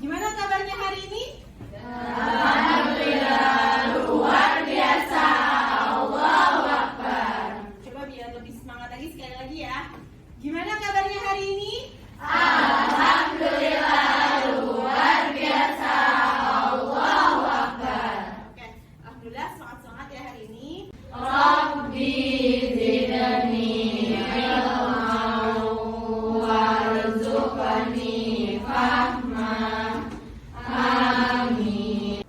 Gimana kabarnya hari ini? Alhamdulillah, luar biasa. Allahu Akbar. Coba biar lebih semangat lagi sekali lagi ya. Gimana kabarnya hari ini? Alhamdulillah, luar biasa. Allahu Akbar. Oke, alhamdulillah semangat-semangat ya hari ini. Rabbi zidni ilman warzuqni fahma. Amin.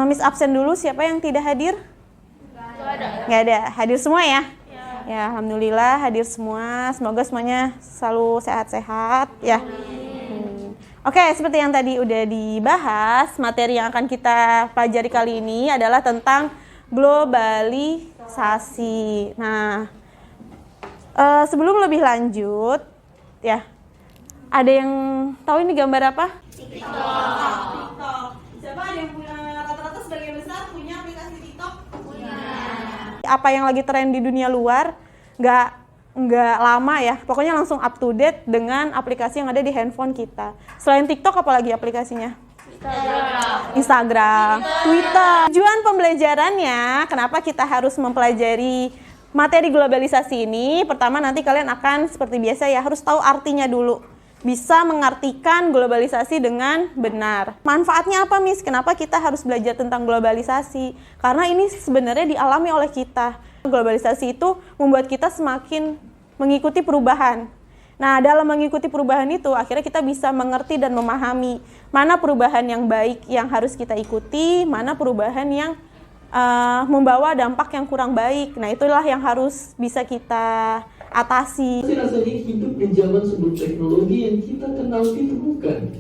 Miss absen dulu, siapa yang tidak hadir? Nggak ada. Hadir semua ya? Ya, alhamdulillah hadir semua. Semoga semuanya selalu sehat-sehat ya. Oke, seperti yang tadi udah dibahas, materi yang akan kita pelajari kali ini adalah tentang globalisasi. Nah, sebelum lebih lanjut, ya, ada yang tahu ini gambar apa? TikTok. Siapa ada yang punya, rata-rata sebagian besar punya aplikasi TikTok? Punya. Apa yang lagi tren di dunia luar, nggak lama ya, pokoknya langsung up to date dengan aplikasi yang ada di handphone kita. Selain TikTok, apalagi aplikasinya? Instagram, Twitter. Tujuan pembelajarannya, kenapa kita harus mempelajari materi globalisasi ini? Pertama, nanti kalian akan seperti biasa ya, harus tahu artinya dulu. Bisa mengartikan globalisasi dengan benar. Manfaatnya apa, Miss? Kenapa kita harus belajar tentang globalisasi? Karena ini sebenarnya dialami oleh kita. Globalisasi itu membuat kita semakin mengikuti perubahan. Nah, dalam mengikuti perubahan itu, akhirnya kita bisa mengerti dan memahami mana perubahan yang baik yang harus kita ikuti, mana perubahan yang membawa dampak yang kurang baik. Nah, itulah yang harus bisa kita atasi. Rasanya hidup di zaman sebelum teknologi yang kita kenal itu bukan.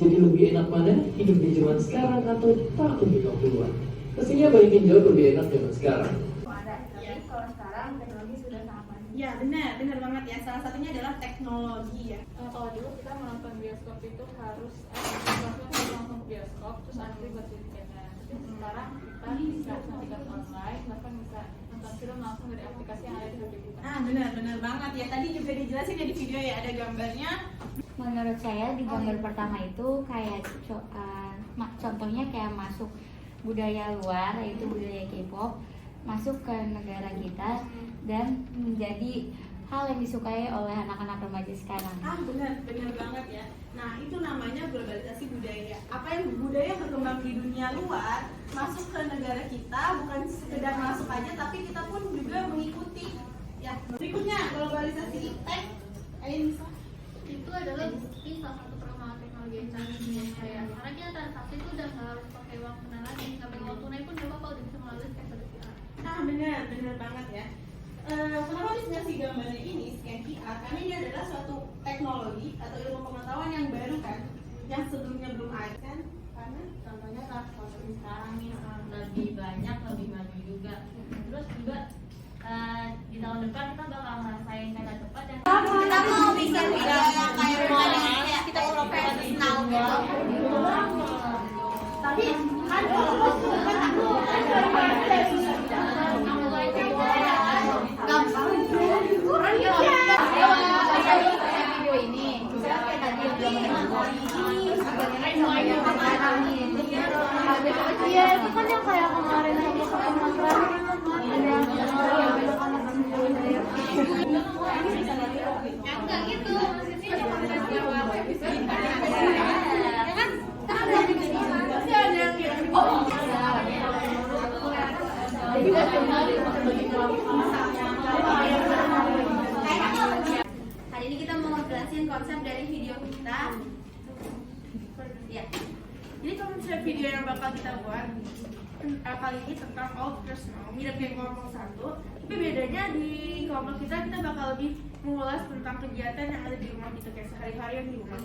Jadi lebih enak mana hidup di zaman sekarang atau tahun 50-an? Pastinya banyak yang jauh lebih enak zaman sekarang. Kalau sekarang teknologi sudah sangat maju. Ya, benar banget ya. Salah satunya adalah teknologi ya. Kalau dulu kita menonton bioskop itu harus langsung ke bioskop terus antri buat beli tiketnya. Tapi sekarang kita bisa tiket online, bahkan bisa nonton film langsung dari aplikasi yang ada di HP kita. Benar banget ya. Tadi juga dijelasin ya di video ya, ada gambarnya. Menurut saya di gambar pertama itu kayak contohnya kayak masuk budaya luar, yaitu budaya K-pop, masuk ke negara kita dan menjadi hal yang disukai oleh anak-anak remaja sekarang. Benar banget ya. Nah, itu namanya globalisasi budaya. Apa yang budaya berkembang di dunia luar masuk ke negara kita, bukan sekedar masuk aja, tapi kita pun juga mengikuti. Ya, berikutnya globalisasi tech. Itu adalah bukti salah satu perkembangan teknologi yang canggih di Indonesia ya. Karena kita transaksi itu udah nggak harus pakai uang tunai lagi, nggak pakai uang tunai pun juga kalau bisa melalui scan QR. Benar banget ya. Kenapa bisa ngasih gambarnya ini scan QR? Karena ini adalah suatu teknologi atau ilmu pengetahuan yang baru kan, yang sebelumnya belum ada kan. Karena Contohnya transportasi sekarang nih lebih banyak, lebih maju juga. Terus juga di tahun depan kita bakal ngerasain kereta cepat yang Kita mau bikin video yang kayak model kita profesional gitu. tapi kan kalau kan aku Video ini, misalnya kayak tadi yang belum ini sebenarnya iya itu kan yang kayak kemarin sama enggak gitu. Maksudnya cuma Hari ini kita mau jelasin konsep dari video kita. Ya. ini konsep video yang bakal kita buat kali ini tentang all personal, mirip kayak kelompok 1, tapi bedanya di kelompok kita bakal lebih mengulas tentang kegiatan yang ada di rumah kita kayak sehari-hari yang di rumah.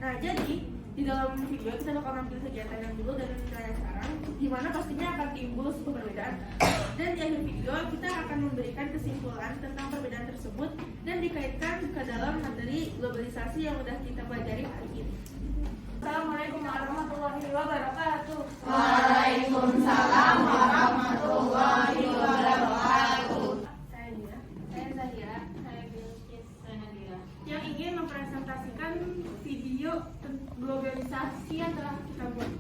Nah, jadi di dalam video kita bakal ngambil kegiatan yang dulu dan rencana sekarang, di mana pastinya akan timbul sebuah perbedaan. Dan di akhir video kita akan memberikan kesimpulan tentang perbedaan tersebut dan dikaitkan ke dalam materi globalisasi yang udah kita pelajari hari ini. Assalamualaikum warahmatullahi wabarakatuh. Waalaikumsalam warahmatullahi wabarakatuh. Saya Zahira. saya Bilkis, saya Nadira. Yang ingin mempresentasikan video globalisasi globalisasi yang telah kita buat.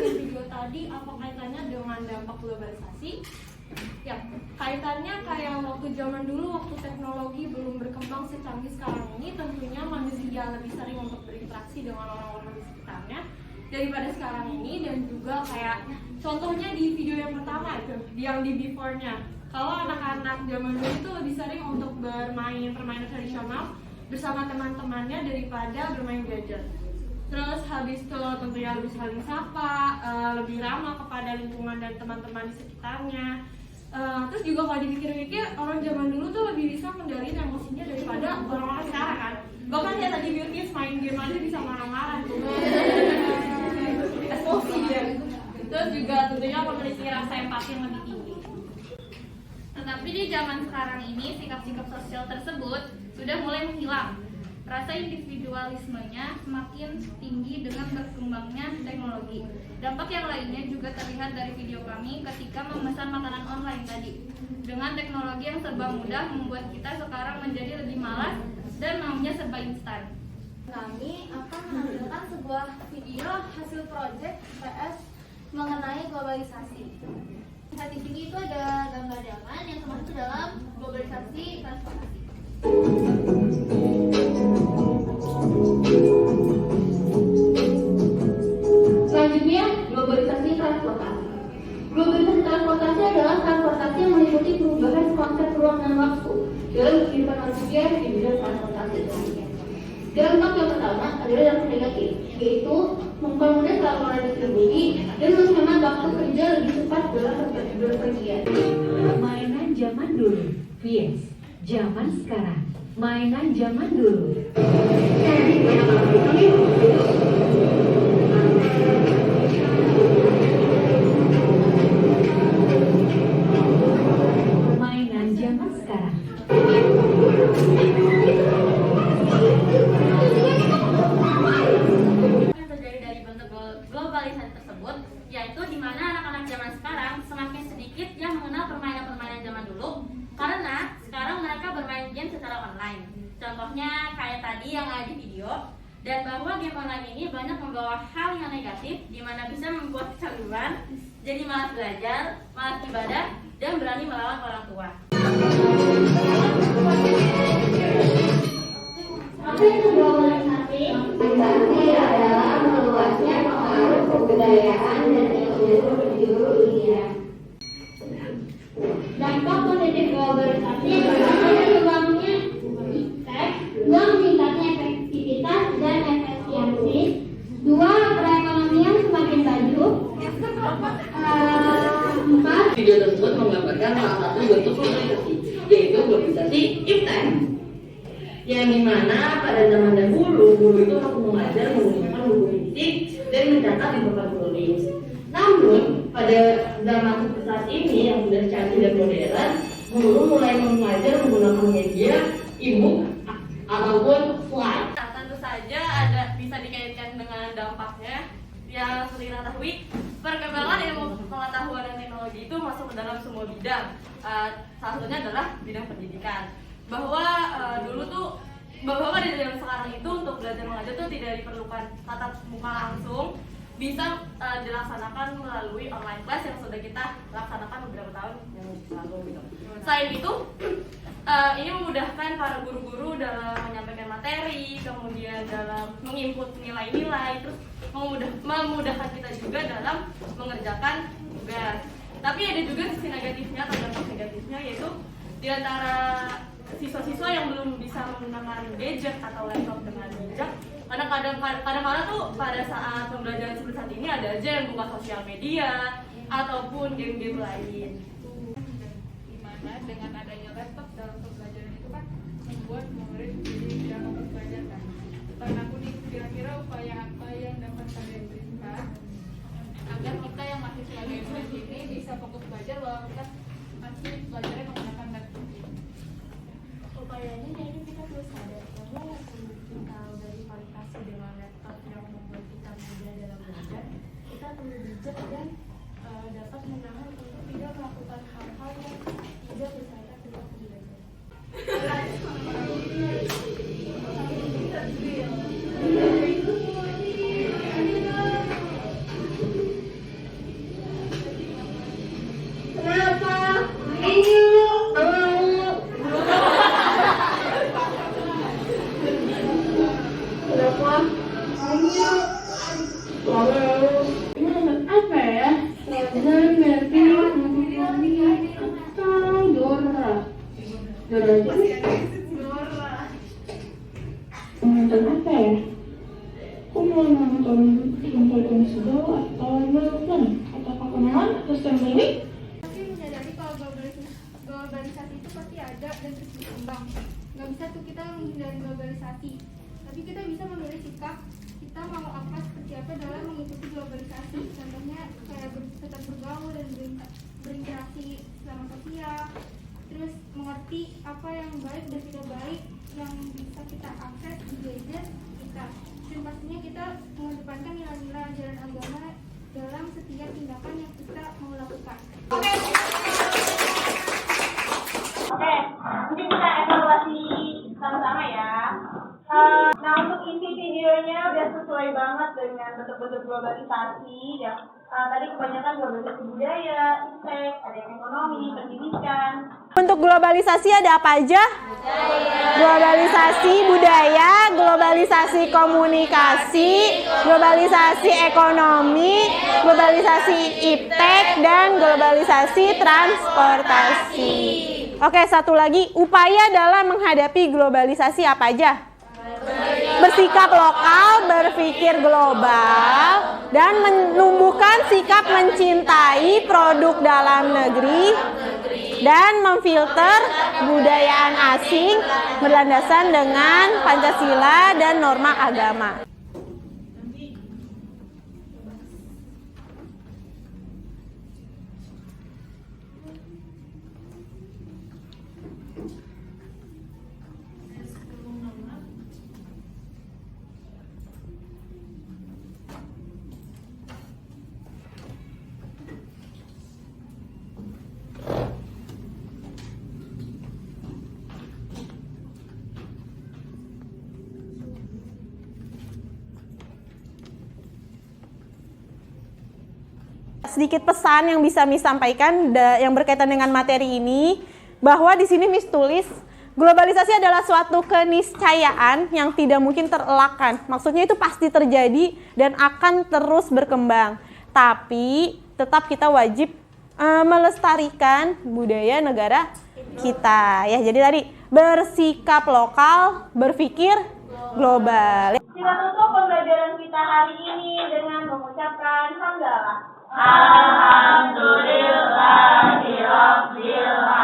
Video tadi apa kaitannya dengan dampak globalisasi? Ya, kaitannya kayak waktu zaman dulu, waktu teknologi belum berkembang secanggih sekarang ini, tentunya manusia lebih sering untuk berinteraksi dengan orang-orang di sekitarnya daripada sekarang ini. Dan juga kayak contohnya di video yang pertama itu, yang di before-nya, kalau anak-anak zaman dulu itu lebih sering untuk bermain permainan tradisional bersama teman-temannya daripada bermain gadget. Terus habis itu tentunya lebih saling sapa, lebih ramah kepada lingkungan dan teman-teman di sekitarnya. Terus juga kalau dipikir-pikir, orang zaman dulu tuh lebih bisa mengendalikan emosinya daripada orang-orang sekarang kan. Bahkan ya tadi Beauty main game aja bisa marah-marah tuh. Emosi dia. Terus juga tentunya memiliki rasa empati yang lebih tinggi. Tetapi di zaman sekarang ini, sikap-sikap sosial tersebut sudah mulai menghilang. Rasa individualismenya semakin tinggi dengan berkembangnya teknologi. Dampak yang lainnya juga terlihat dari video kami ketika memesan makanan online tadi. Dengan teknologi yang serba mudah membuat kita sekarang menjadi lebih malas dan maunya serba instan. Kami akan menampilkan sebuah video hasil proyek PS mengenai globalisasi. Di sini itu ada gambar zaman yang termasuk dalam globalisasi transportasi. Selanjutnya, globalisasi transportasi. Globalisasi transportasi adalah transportasi yang meliputi perubahan konsep ruang dan waktu dalam kehidupan manusia di bidang transportasi dunia. Dampak yang pertama adalah dampak negatif, yaitu mempermudah pelaporan distribusi dan menghemat waktu kerja lebih cepat dalam berpergian. Mainan zaman dulu, yes, zaman sekarang. Mainan zaman dulu. Mainan zaman sekarang. Yang terjadi dari bentuk globalisasi tersebut, yaitu di mana anak-anak zaman sekarang semakin sedikit yang mengenal permainan-permainan zaman dulu, karena sekarang mereka bermain game secara online. Contohnya kayak tadi yang ada di video. Dan bahwa game online ini banyak membawa hal yang negatif, di mana bisa membuat kecanduan, jadi malas belajar, malas ibadah, dan berani melawan orang tua. Apa itu globalisasi? Globalisasi adalah meluasnya pengaruh kebudayaan dan ekonomi penjuru dunia. Dampak positif globalisasi pertama berkembangnya teks, dua meningkatnya efektivitas dan efisiensi, dua perekonomian semakin maju, empat. Video tersebut menggambarkan salah satu bentuk globalisasi, yaitu globalisasi iptek, yang dimana pada zaman dahulu guru itu harus mengajar menggunakan buku fisik dan mencatat di papan tulis. Namun pada zaman saat ini yang sudah canggih dan modern, guru mulai mengajar menggunakan media e-book ataupun slide. Nah, tentu saja ada bisa dikaitkan dengan dampaknya. Ya, seperti kita ketahui, perkembangan ilmu pengetahuan dan teknologi itu masuk ke dalam semua bidang. Salah satunya adalah bidang pendidikan. Bahwa bahwa di dalam sekarang itu untuk belajar mengajar itu tidak diperlukan tatap muka langsung, bisa dilaksanakan melalui online class yang sudah kita laksanakan beberapa tahun yang lalu gitu. Selain itu, ini memudahkan para guru-guru dalam menyampaikan materi, kemudian dalam menginput nilai-nilai, terus memudahkan kita juga dalam mengerjakan tugas. Tapi ada juga sisi negatifnya atau dampak negatifnya, yaitu di antara siswa-siswa yang belum bisa menggunakan gadget atau laptop dengan bijak, kadang-kadang tuh pada saat pembelajaran seperti saat ini ada aja yang buka sosial media ataupun game-game lain. Dimana dengan adanya laptop dalam pembelajaran itu kan membuat murid jadi tidak fokus belajar kan. Pertanyaan aku nih, kira-kira upaya apa yang dapat kalian berikan agar kita yang masih sebagai murid ini bisa fokus belajar walau kita masih belajarnya menggunakan laptop ini? Upayanya jadi kita perlu sadar bahwa untuk kita berkualifikasi dengan laptop yang membuat kita mudah dalam belajar, kita perlu bijak dan dapat menahan untuk tidak melakukan hal-hal yang tidak berkaitan dengan belajar. Kenapa? Ayo. Kenapa? Ayo. Ini untuk apa ya? Belajar berarti atau Dora? Dora aja nih. Nonton apa ya? Aku mau nonton Dragon Ball atau Nonton atau Pokemon atau Star ini? Tapi menyadari kalau globalisasi itu pasti ada dan terus berkembang. Nggak bisa tuh kita menghindari globalisasi. Tapi kita bisa memilih sikap kita mau apa seperti apa dalam mengikuti globalisasi. Contohnya kayak tetap bergaul dan berinteraksi selama sosial. Terus mengerti apa yang baik dan tidak baik yang bisa kita akses di gadget kita. Dan pastinya kita mengedepankan nilai-nilai ajaran agama dalam setiap tindakan yang kita mau lakukan. Oke, mungkin kita evaluasi sama-sama ya. Nah, untuk isi videonya udah sesuai banget dengan bentuk-bentuk globalisasi yang tadi kebanyakan globalisasi budaya, iptek, ada yang ekonomi, pendidikan. Untuk globalisasi ada apa aja? Globalisasi budaya, globalisasi komunikasi, globalisasi ekonomi, globalisasi iptek, dan globalisasi transportasi. Oke, satu lagi, upaya dalam menghadapi globalisasi apa aja? Bersikap lokal, berpikir global, dan menumbuhkan sikap mencintai produk dalam negeri dan memfilter budayaan asing berlandasan dengan Pancasila dan norma agama. Sedikit pesan yang bisa Miss sampaikan yang berkaitan dengan materi ini, bahwa di sini Miss tulis globalisasi adalah suatu keniscayaan yang tidak mungkin terelakkan. Maksudnya itu pasti terjadi dan akan terus berkembang. Tapi tetap kita wajib melestarikan budaya negara kita. Ya, jadi tadi bersikap lokal, berpikir global. Kita tutup pembelajaran kita hari ini dengan mengucapkan hamdalah. Alhamdulillahirabbil alamin.